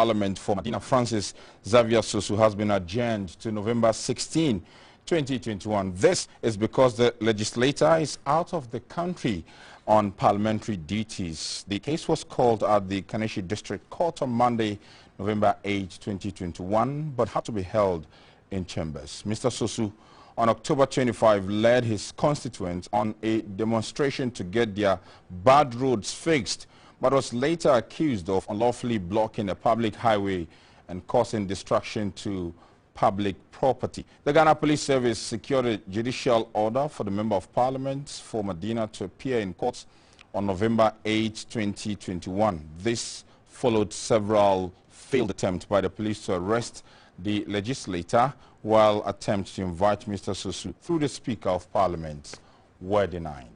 Parliament for Medina, Francis Xavier Sosu, has been adjourned to November 16, 2021. This is because the legislator is out of the country on parliamentary duties. The case was called at the Kaneshie District Court on Monday, November 8, 2021, but had to be held in chambers. Mr. Sosu, on October 25, led his constituents on a demonstration to get their bad roads fixed, but was later accused of unlawfully blocking a public highway and causing destruction to public property. The Ghana Police Service secured a judicial order for the Member of Parliament for Medina to appear in court on November 8, 2021. This followed several failed attempts by the police to arrest the legislator, while attempts to invite Mr. Sosu through the Speaker of Parliament were denied.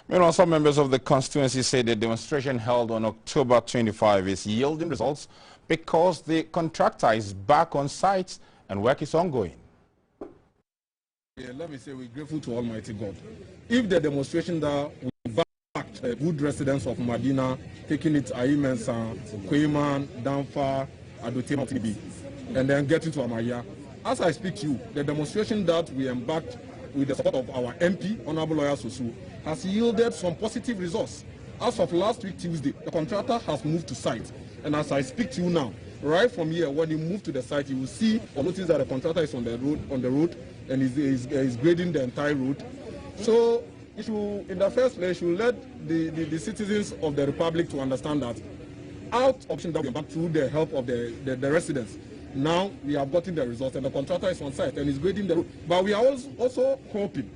Meanwhile, some members of the constituency say the demonstration held on October 25 is yielding results because the contractor is back on site and work is ongoing. Yeah, let me say we're grateful to Almighty God. If the demonstration that we backed good residents of Medina, taking it Aimensa, Kweiman, Danfa, Adotema, TB, and then getting to Amaya. As I speak to you, the demonstration that we embarked with the support of our MP, Honorable Lawyer Sosu, has yielded some positive results. As of last week, Tuesday, the contractor has moved to site. And as I speak to you now, right from here, when you move to the site, you will see or notice that the contractor is on the road, and is grading the entire road. So, in the first place, you let the citizens of the Republic to understand that out option that we back through the help of the residents. Now we have gotten the results, and the contractor is on site and is grading the road. But we are also hoping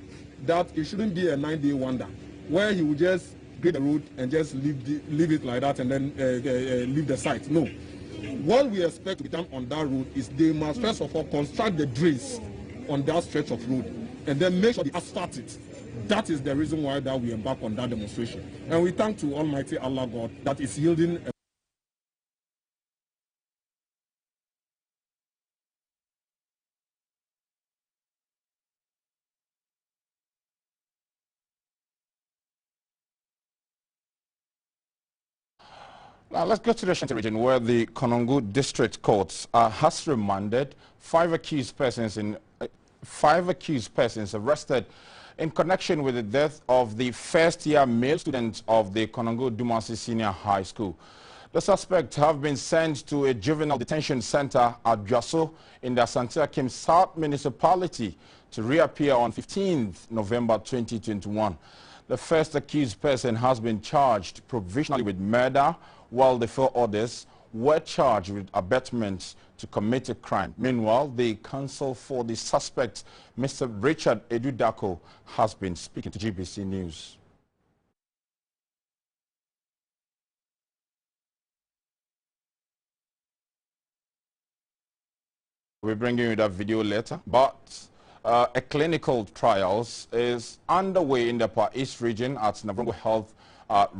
that it shouldn't be a 9-day wonder, where he will just grade the road and just leave it like that and then leave the site. No. What we expect to be done on that road is they must first of all construct the drains on that stretch of road and then make sure they asphalt it. That is the reason why that we embark on that demonstration. And we thank to Almighty Allah God that is yielding Now let's go to the Ashanti region, where the Konongo District Court has remanded five accused persons arrested in connection with the death of the first-year male student of the Konongo Dumasi Senior High School. The suspects have been sent to a juvenile detention center at Dwaso in the Asante Akim South Municipality to reappear on 15th November 2021. The first accused person has been charged provisionally with murder, while the four others were charged with abetment to commit a crime. Meanwhile, the counsel for the suspect, Mr. Richard Edudako, has been speaking to GBC News. We're bringing you that video later, but a clinical trials is underway in the Upper East region at Navrongo Health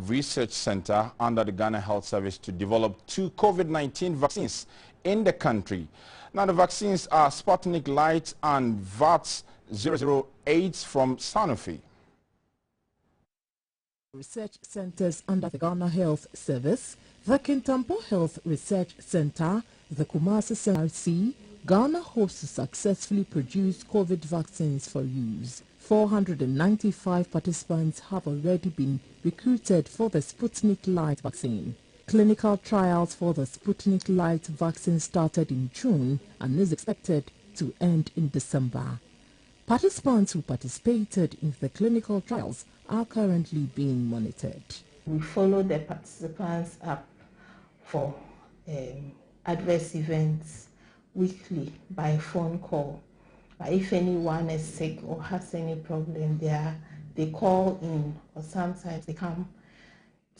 Research Center under the Ghana Health Service to develop 2 COVID-19 vaccines in the country. Now the vaccines are Sputnik Light and VATS 008 from Sanofi. Research centers under the Ghana Health Service, the Kintampo Health Research Center, the Kumasi CRC, Ghana hopes to successfully produce COVID vaccines for use. 495 participants have already been recruited for the Sputnik Light vaccine. Clinical trials for the Sputnik Light vaccine started in June and is expected to end in December. Participants who participated in the clinical trials are currently being monitored. We follow the participants up for adverse events weekly by phone call. But if anyone is sick or has any problem, they call in, or sometimes they come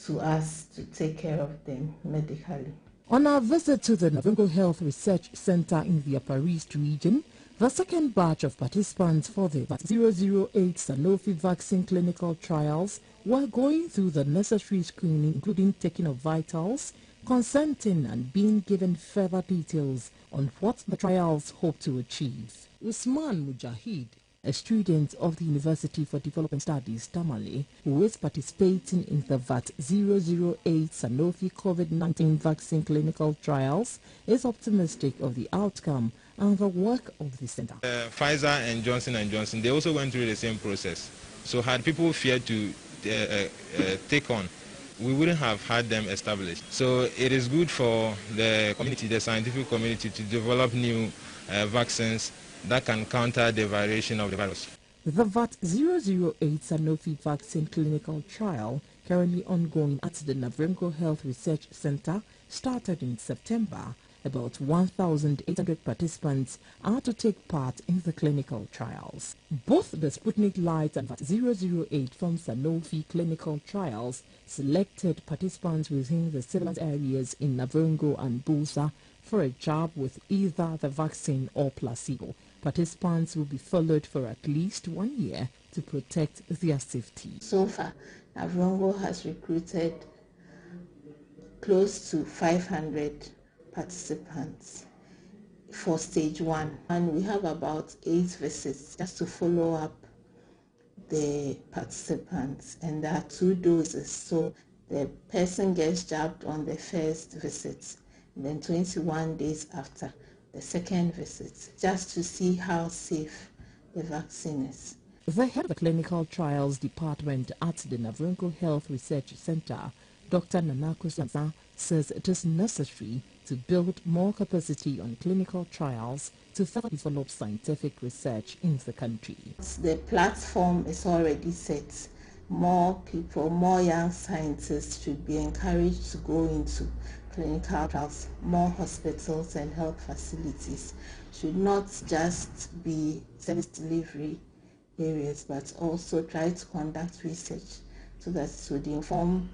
to us to take care of them medically. On our visit to the Navrongo Health Research Center in the Upper East region, the second batch of participants for the 008 Sanofi vaccine clinical trials were going through the necessary screening, including taking of vitals, consenting and being given further details on what the trials hope to achieve. Usman Mujahid, a student of the University for Development Studies, Tamale, who is participating in the VAT 008 Sanofi COVID-19 vaccine clinical trials, is optimistic of the outcome and the work of the center. Pfizer and Johnson & Johnson, they also went through the same process. So had people feared to take on, we wouldn't have had them established. So it is good for the community, the scientific community, to develop new vaccines that can counter the variation of the virus. The VAT 008 Sanofi vaccine clinical trial, currently ongoing at the Navrengo Health Research Center, started in September. About 1,800 participants are to take part in the clinical trials. Both the Sputnik Light and VAT 008 from Sanofi clinical trials selected participants within the civil areas in Navrengo and Busa for a jab with either the vaccine or placebo. Participants will be followed for at least 1 year to protect their safety. So far, Navrengo has recruited close to 500 participants for stage 1, and we have about 8 visits just to follow up the participants, and there are 2 doses, so the person gets jabbed on the first visit and then 21 days after the second visit, just to see how safe the vaccine is. The head of the clinical trials department at the Navrengo Health Research Center, Dr. Nanako Sansa, says it is necessary to build more capacity on clinical trials to further develop scientific research in the country. The platform is already set. More people, more young scientists should be encouraged to go into clinical trials. More hospitals and health facilities should not just be service delivery areas, but also try to conduct research so that it would inform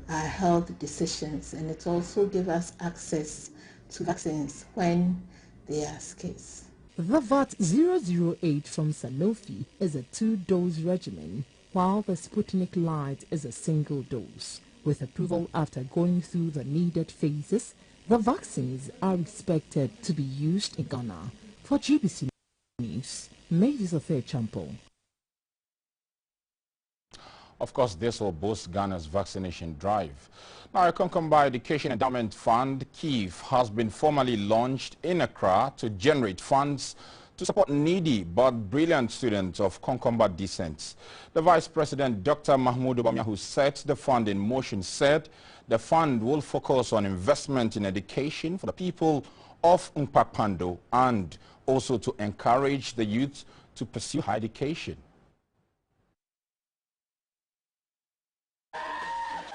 our health decisions, and it also gives us access to vaccines when they are scarce. The VAT 008 from Sanofi is a 2-dose regimen, while the Sputnik Light is a single dose. With approval after going through the needed phases, the vaccines are expected to be used in Ghana. For GBC News, Mavis Champo. Of course, this will boost Ghana's vaccination drive. Now, a Concomba Education Endowment Fund, KEEF, has been formally launched in Accra to generate funds to support needy but brilliant students of Concomba descent. The Vice President, Dr. Mahmoud Obamia, who set the fund in motion, said the fund will focus on investment in education for the people of Mpakpando and also to encourage the youth to pursue higher education.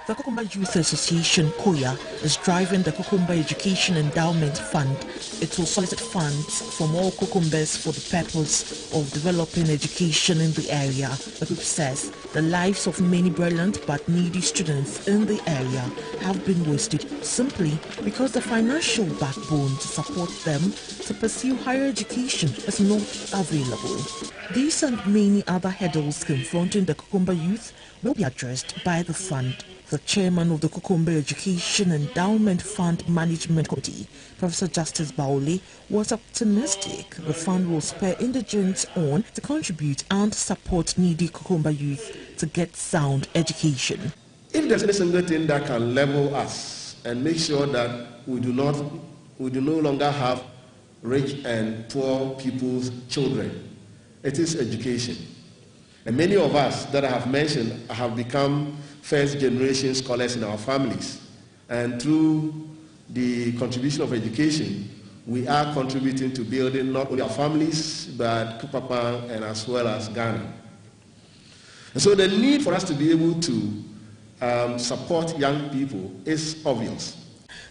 The Kokumba Youth Association, KOYA, is driving the Kokumba Education Endowment Fund. It will solicit funds from all Kokumbas for the purpose of developing education in the area. The group says the lives of many brilliant but needy students in the area have been wasted simply because the financial backbone to support them to pursue higher education is not available. These and many other hurdles confronting the Kokumba youth will be addressed by the fund. The chairman of the Kokumba Education Endowment Fund Management Committee, Professor Justice Baole, was optimistic the fund will spur indigents on to contribute and support needy Kokumba youth to get sound education. If there's any single thing that can level us and make sure that we do no longer have rich and poor people's children, it is education. And many of us that I have mentioned have become first-generation scholars in our families. And through the contribution of education, we are contributing to building not only our families, but Kupapa and as well as Ghana. And so the need for us to be able to support young people is obvious.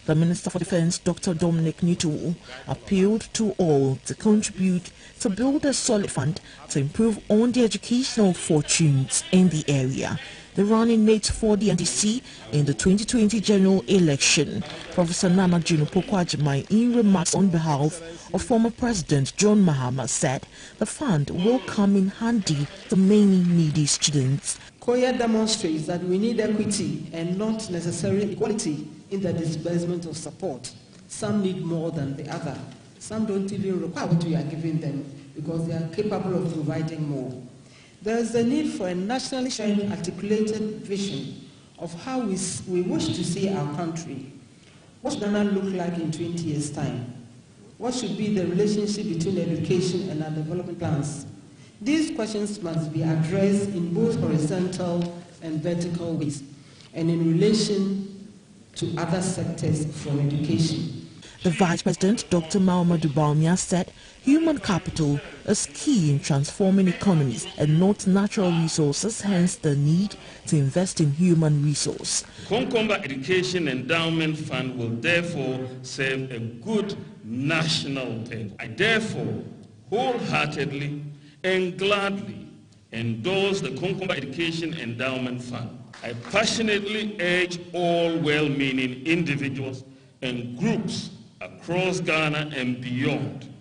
The Minister for Defense, Dr. Dominic Nito, appealed to all to contribute to build a solid fund to improve on the educational fortunes in the area. The running mate for the NDC in the 2020 general election, Professor Nana Junupo Kwajimai, in remarks on behalf of former President John Mahama, said the fund will come in handy to many needy students. KOYA demonstrates that we need equity and not necessarily equality in the disbursement of support. Some need more than the other. Some don't even require what we are giving them because they are capable of providing more. There is a need for a nationally shared, articulated vision of how we wish to see our country. What should Ghana look like in 20 years' time? What should be the relationship between education and our development plans? These questions must be addressed in both horizontal and vertical ways, and in relation to other sectors from education. The Vice President, Dr. Mahamadou Bawumia, said human capital is key in transforming economies and not natural resources, hence the need to invest in human resource. Konkomba Education Endowment Fund will therefore serve a good national purpose. I therefore wholeheartedly and gladly endorse the Konkomba Education Endowment Fund. I passionately urge all well-meaning individuals and groups across Ghana and beyond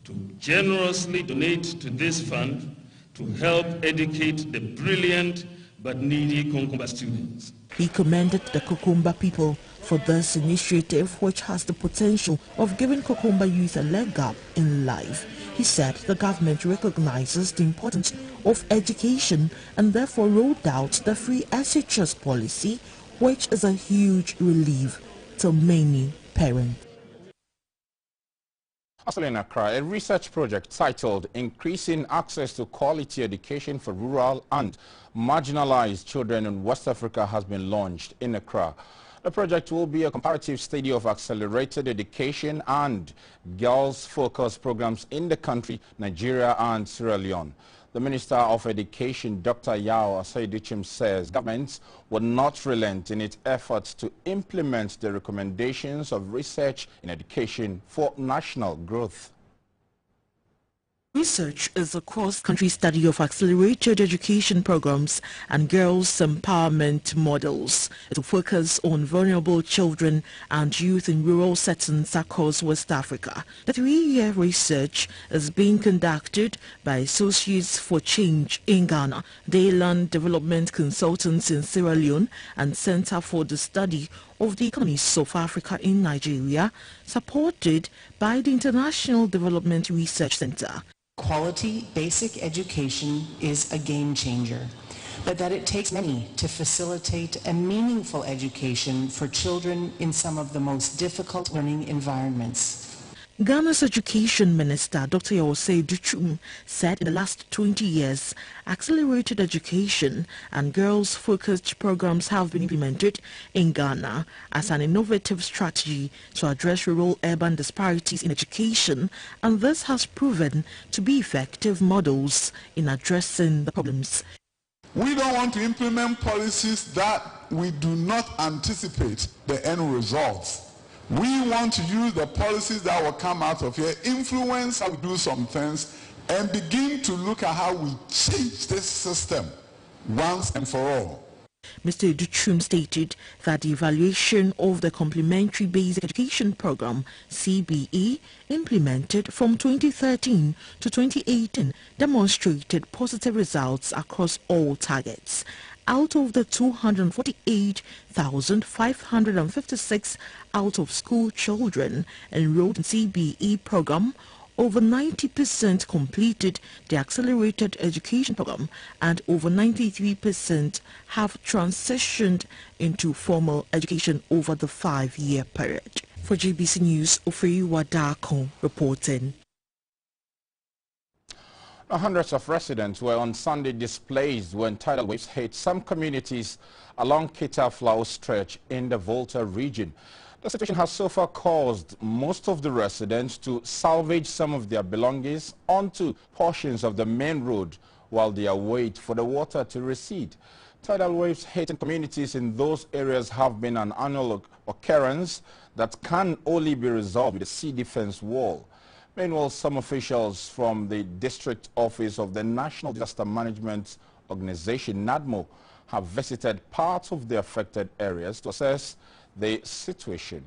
to generously donate to this fund to help educate the brilliant but needy Konkomba students. He commended the Kokomba people for this initiative, which has the potential of giving Kokomba youth a leg up in life. He said the government recognizes the importance of education and therefore rolled out the free SHS policy, which is a huge relief to many parents. Also in Accra, a research project titled Increasing Access to Quality Education for Rural and Marginalized Children in West Africa has been launched in Accra. The project will be a comparative study of accelerated education and girls-focused programs in the country, Nigeria and Sierra Leone. The Minister of Education, Dr. Yao Asaiduchim, says governments will not relent in its efforts to implement the recommendations of research in education for national growth. Research is a cross-country study of accelerated education programs and girls' empowerment models. It will focus on vulnerable children and youth in rural settings across West Africa. The 3-year research is being conducted by Associates for Change in Ghana, Dayland Development Consultants in Sierra Leone, and Center for the Study of the Economies of Africa in Nigeria, supported by the International Development Research Center. Quality basic education is a game changer, but that it takes many to facilitate a meaningful education for children in some of the most difficult learning environments. Ghana's Education Minister, Dr. Yosei Duchum, said in the last 20 years, accelerated education and girls-focused programs have been implemented in Ghana as an innovative strategy to address rural-urban disparities in education, and this has proven to be effective models in addressing the problems. We don't want to implement policies that we do not anticipate the end results. We want to use the policies that will come out of here, influence how we do some things, and begin to look at how we change this system once and for all. Mr. Duchum stated that the evaluation of the Complementary Basic Education Program, CBE, implemented from 2013 to 2018 demonstrated positive results across all targets. Out of the 248,556 out-of-school children enrolled in CBE program, over 90% completed the accelerated education program and over 93% have transitioned into formal education over the 5-year period. For GBC News, Ofei Wadako reporting. Hundreds of residents were on Sunday displaced when tidal waves hit some communities along Kita-Flow stretch in the Volta region. The situation has so far caused most of the residents to salvage some of their belongings onto portions of the main road while they await for the water to recede. Tidal waves hitting communities in those areas have been an annual occurrence that can only be resolved with a sea defense wall. Meanwhile, some officials from the District Office of the National Disaster Management Organization, NADMO, have visited parts of the affected areas to assess the situation.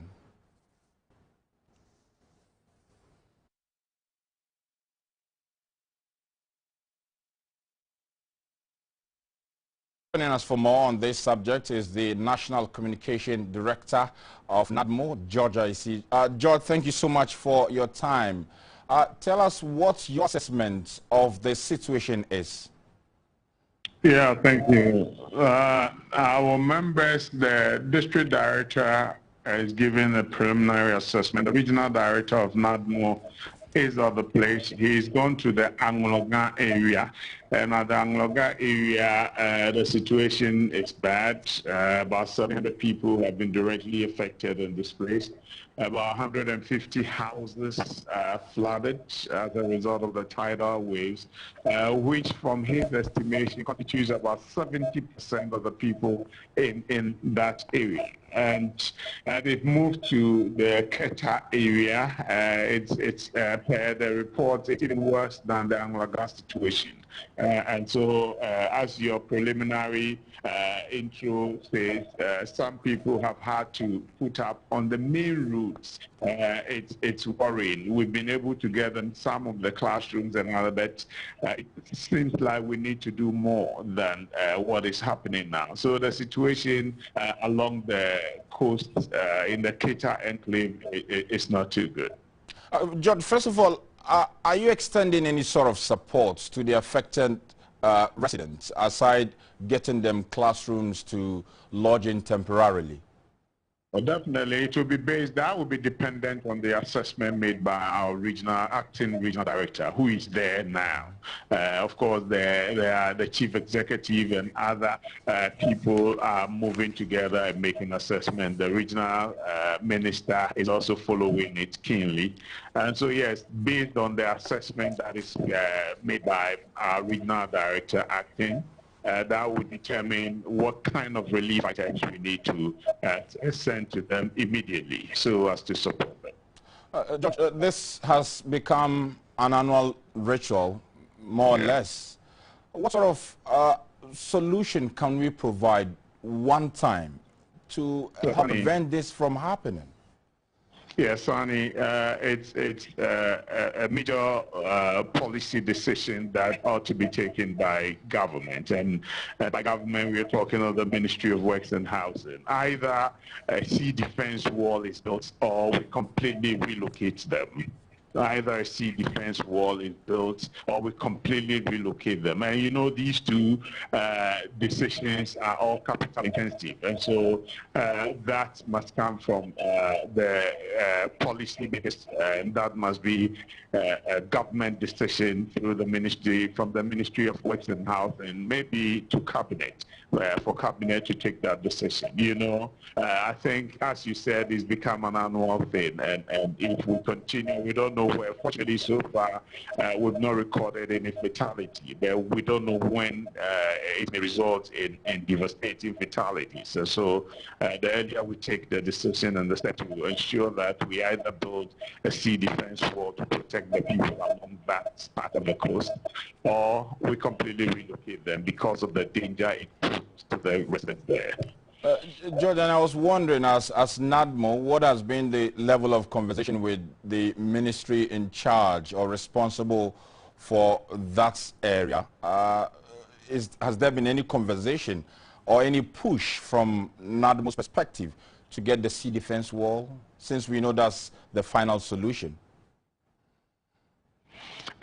Joining us for more on this subject is the National Communication Director of NADMO, George Isi. George, thank you so much for your time. Tell us what your assessment of the situation is. Yeah, thank you. Our members, the district director is giving a preliminary assessment. The regional director of NADMO is at the place. He's gone to the Angloga area. And at the Angloga area, the situation is bad. About 700 people have been directly affected and displaced. About 150 houses flooded as a result of the tidal waves, which from his estimation constitutes about 70% of the people in that area. And they've moved to the Keta area. It's per the reports, it's even worse than the Angloga situation. And so, as your preliminary intro says, some people have had to put up on the main routes. It's worrying. We've been able to get in some of the classrooms and all, but it seems like we need to do more than what is happening now. So the situation along the coast in the Keta enclave is not too good. George, first of all, are you extending any sort of support to the affected residents, aside getting them classrooms to lodge in temporarily? Well, definitely, it will be based, that will be dependent on the assessment made by our acting regional director, who is there now. Of course, the chief executive and other people are moving together and making assessment. The regional minister is also following it keenly. And so, yes, based on the assessment that is made by our regional director acting, that would determine what kind of relief items we need to send to them immediately so as to support them. George, this has become an annual ritual, more or less. What sort of solution can we provide one time to help prevent this from happening? Yes, Sonny, it's a major policy decision that ought to be taken by government. And by government, we are talking of the Ministry of Works and Housing. Either a sea defense wall is built or we completely relocate them. Either a sea defense wall is built or we completely relocate them. And you know, these two decisions are all capital intensive. And so that must come from the policy makers, and that must be a government decision through the ministry, from the Ministry of Works and Housing, maybe to cabinet, for cabinet to take that decision. You know, I think, as you said, it's become an annual thing. And if we continue, we don't know where. Fortunately, so far, we've not recorded any fatality, but we don't know when it may result in devastating fatalities. So the earlier we take the decision and the step to ensure that we either build a sea defense wall to protect the people along that part of the coast, or we completely relocate them because of the danger it poses to the residents there. Jordan, I was wondering, as NADMO, what has been the level of conversation with the ministry in charge or responsible for that area? Has there been any conversation or any push from NADMO's perspective to get the sea defense wall, since we know that's the final solution?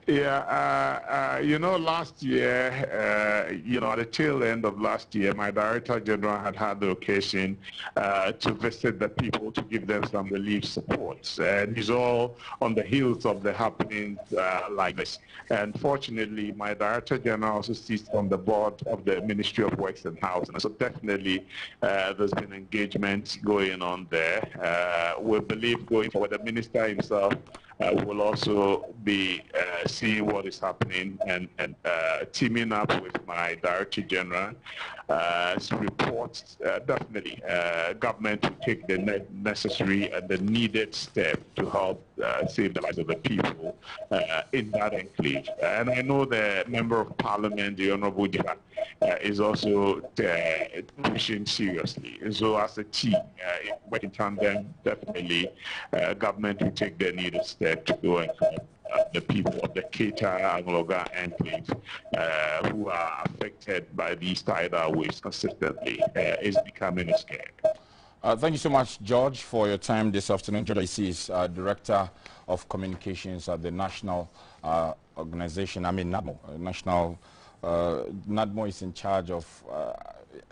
Yeah, you know, last year, you know, at the tail end of last year, my Director General had the occasion to visit the people to give them some relief support. And it's all on the heels of the happenings like this. And fortunately, my Director General also sits on the board of the Ministry of Works and Housing. So definitely, there's been engagement going on there. We believe going forward, the Minister himself will also be seeing what is happening and teaming up with my Director General. Reports, definitely, government will take the necessary and the needed step to help save the lives of the people in that enclave. And I know the Member of Parliament, the Honorable Jira, is also pushing seriously. So as a team, working tandem, definitely, government will take the needed step to go and the people of the Keita Angloga enclave who are affected by these tidal waves consistently is becoming scared. Thank you so much, George, for your time this afternoon. George IC is Director of Communications at the National Organization, NADMO. NADMO is in charge of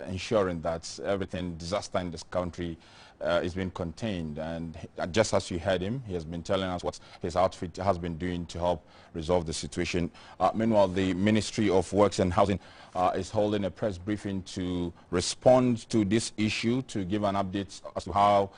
ensuring that everything, disaster in this country is being contained. And just as you heard him, he has been telling us what his outfit has been doing to help resolve the situation. Meanwhile, the Ministry of Works and Housing is holding a press briefing to respond to this issue, to give an update as to how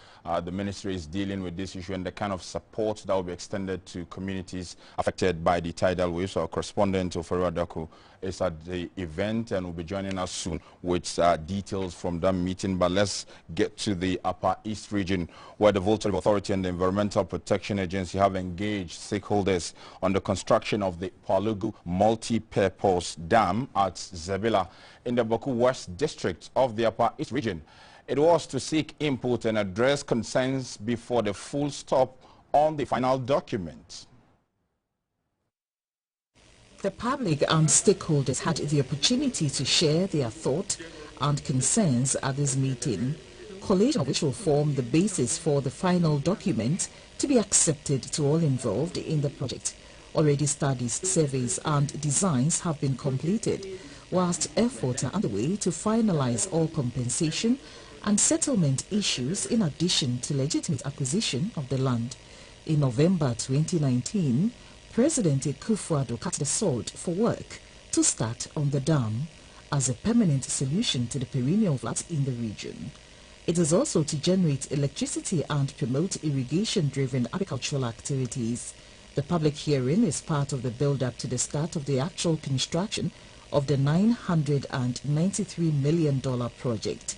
the ministry is dealing with this issue and the kind of support that will be extended to communities affected by the tidal waves. Our correspondent, Ofero Adaku, is at the event and will be joining us soon with details from that meeting. But let's get to the Upper East region, where the Volta Authority and the Environmental Protection Agency have engaged stakeholders on the construction of the Palugu multi-purpose dam at Zebila in the Boku West district of the Upper East region. It was to seek input and address concerns before the full stop on the final document. The public and stakeholders had the opportunity to share their thoughts and concerns at this meeting, collation of which will form the basis for the final document to be accepted to all involved in the project. Already studies, surveys and designs have been completed, whilst efforts are underway to finalize all compensation and settlement issues in addition to legitimate acquisition of the land. In November 2019, President Akufo-Addo cut the sword for work to start on the dam as a permanent solution to the perennial floods in the region. It is also to generate electricity and promote irrigation-driven agricultural activities. The public hearing is part of the build-up to the start of the actual construction of the $993 million project.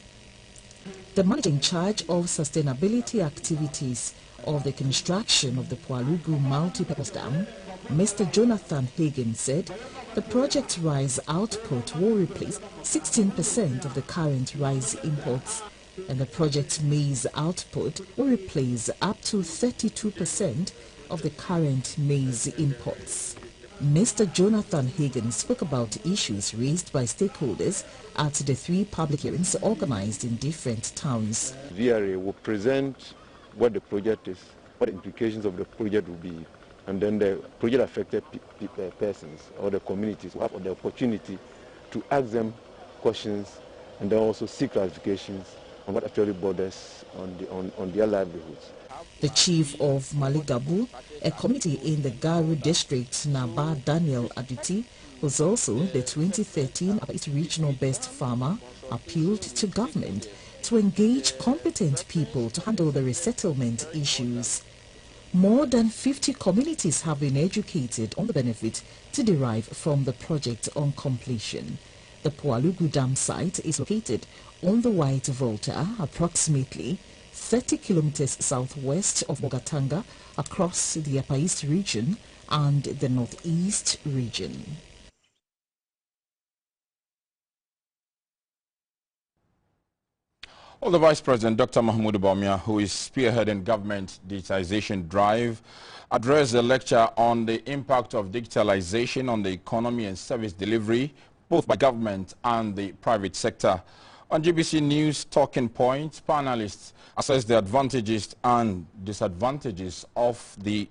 The manager in charge of sustainability activities of the construction of the Palugu multi-purpose dam, Mr. Jonathan Hagen, said the project rice output will replace 16% of the current rice imports, and the project maize output will replace up to 32% of the current maize imports. Mr. Jonathan Hagen spoke about issues raised by stakeholders at the 3 public hearings organized in different towns. VRA will present what the project is, what the implications of the project will be, and then the project affected persons or the communities will have the opportunity to ask them questions and then also seek clarifications on what actually borders on their livelihoods. The chief of Maligabu, a committee in the Garu district, Naba Daniel Aditi, who's also the 2013 Regional Best Farmer, appealed to government to engage competent people to handle the resettlement issues. More than 50 communities have been educated on the benefit to derive from the project on completion. The Palugu Dam site is located on the White Volta, approximately 30 kilometers southwest of Mogatanga, across the Upper East region and the Northeast region. Well, the Vice President, Dr. Mahmoud Bawumia, who is spearheading government digitization drive, addressed a lecture on the impact of digitalization on the economy and service delivery, both by government and the private sector. On GBC News Talking Points, panelists assess the advantages and disadvantages of the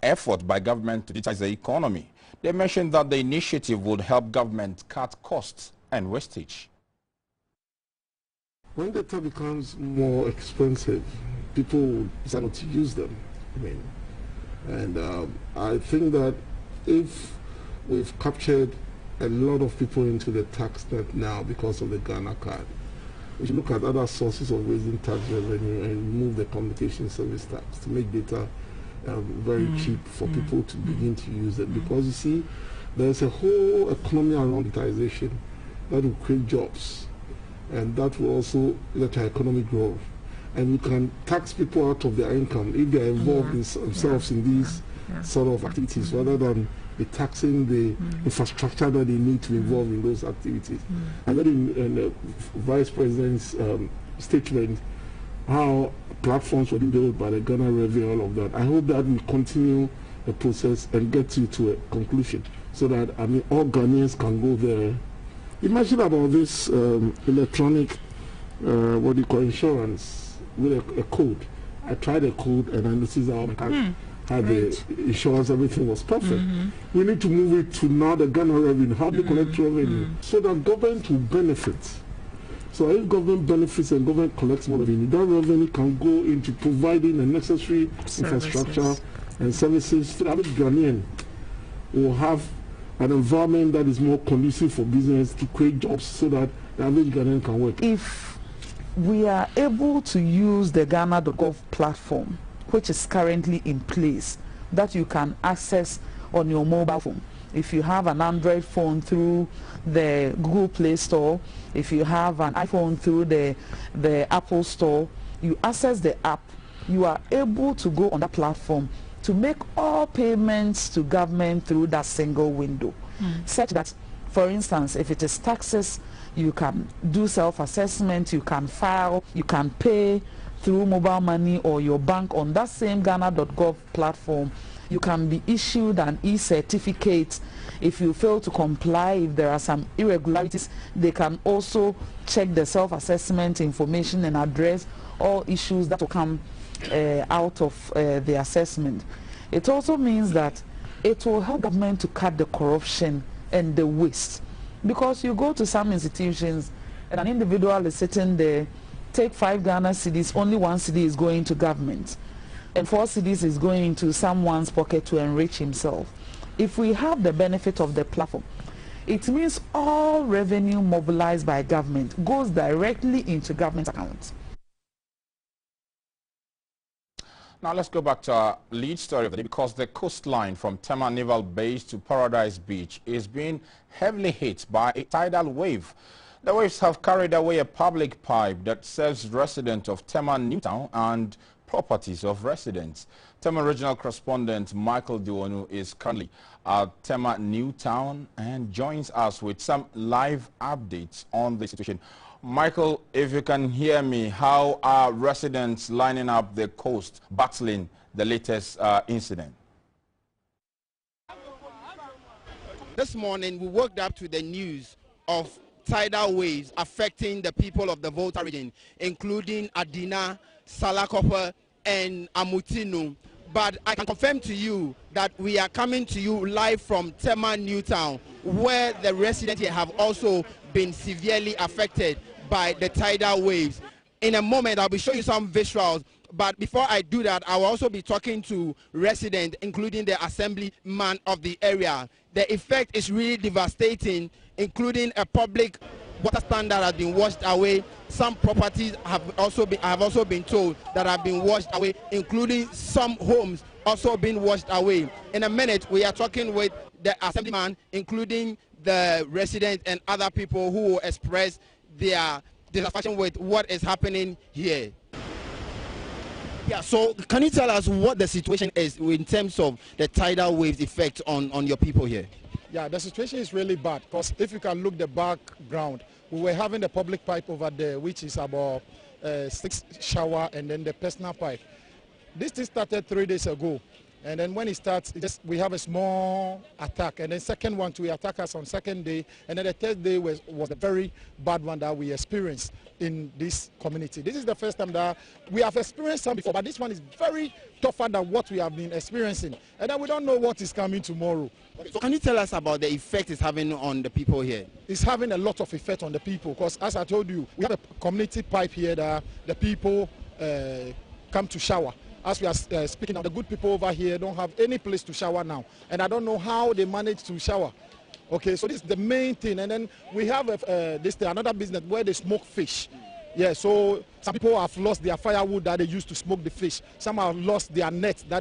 effort by government to digitize the economy. They mentioned that the initiative would help government cut costs and wastage. When data becomes more expensive, people decide not to use them. I think that if we've captured a lot of people into the tax net now because of the Ghana card, we should look at other sources of raising tax revenue and remove the communication service tax to make data very cheap for people to begin to use it. Because you see, there's a whole economy around digitization that will create jobs, and that will also let our economy grow. And we can tax people out of their income if they are involved themselves in these sort of activities, rather than be taxing the infrastructure that they need to involve in those activities. I read in the Vice President's statement how platforms were built by the Ghana Revenue, all of that. I hope that will continue a process and get you to a conclusion, so that all Ghanaians can go there. Imagine about this electronic, what do you call, insurance with a code. I tried a code and I noticed how had the insurance, everything was perfect. We need to move it to now the Ghana revenue, how to collect revenue, so that government will benefit. So if government benefits and government collects more revenue, that revenue can go into providing the necessary infrastructure and services so that Ghanaian will have an environment that is more conducive for business to create jobs, so that the average Ghanaian can work. If we are able to use the Ghana.gov platform, which is currently in place, that you can access on your mobile phone. If you have an Android phone, through the Google Play Store, if you have an iPhone through the Apple Store, you access the app, you are able to go on that platform to make all payments to government through that single window. Such that, for instance, if it is taxes, you can do self-assessment, you can file, you can pay through mobile money or your bank on that same Ghana.gov platform. You can be issued an e-certificate if you fail to comply. If there are some irregularities, they can also check the self-assessment information and address all issues that will come out of the assessment. It also means that it will help government to cut the corruption and the waste, because you go to some institutions and an individual is sitting there, take 5 Ghana cedis, only 1 cedi is going to government, and 4 cedis is going into someone's pocket to enrich himself. If we have the benefit of the platform, it means all revenue mobilized by government goes directly into government accounts. Now let's go back to our lead story of the day, because the coastline from Tema Naval Base to Paradise Beach is being heavily hit by a tidal wave. The waves have carried away a public pipe that serves residents of Tema Newtown and properties of residents. Tema Regional Correspondent Michael Diwonu is currently at Tema Newtown and joins us with some live updates on the situation. Michael, if you can hear me, how are residents lining up the coast battling the latest incident? This morning we woke up to the news of tidal waves affecting the people of the Volta region, including Adina, Salakopa and Amutinu. But I can confirm to you that we are coming to you live from Tema Newtown, where the residents here have also been severely affected by the tidal waves. In a moment I'll be showing you some visuals, but before I do that, I will also be talking to residents, including the assemblyman of the area. The effect is really devastating, including a public water stand that has been washed away. Some properties have also been told that have been washed away, including some homes also been washed away. In a minute, we are talking with the assemblyman, including the residents and other people who will express their dissatisfaction with what is happening here. Yeah, so can you tell us what the situation is in terms of the tidal waves effect on your people here? Yeah, the situation is really bad, because if you can look the background, we were having the public pipe over there, which is about 6 shower, and then the personal pipe. This thing started 3 days ago, and then when it starts, we have a small attack, and then second one to attack us on second day, and then the third day was a very bad one that we experienced in this community. This is the first time that we have experienced some before, but this one is very tougher than what we have been experiencing, and then we don't know what is coming tomorrow. Okay, so can you tell us about the effect it's having on the people here? It's having a lot of effect on the people, because as I told you, we have a community pipe here that the people come to shower. As we are speaking now, the good people over here don't have any place to shower now, and I don't know how they manage to shower. Okay, so this is the main thing, and then we have another business where they smoke fish. Yeah, so some people have lost their firewood that they used to smoke the fish. Some have lost their nets that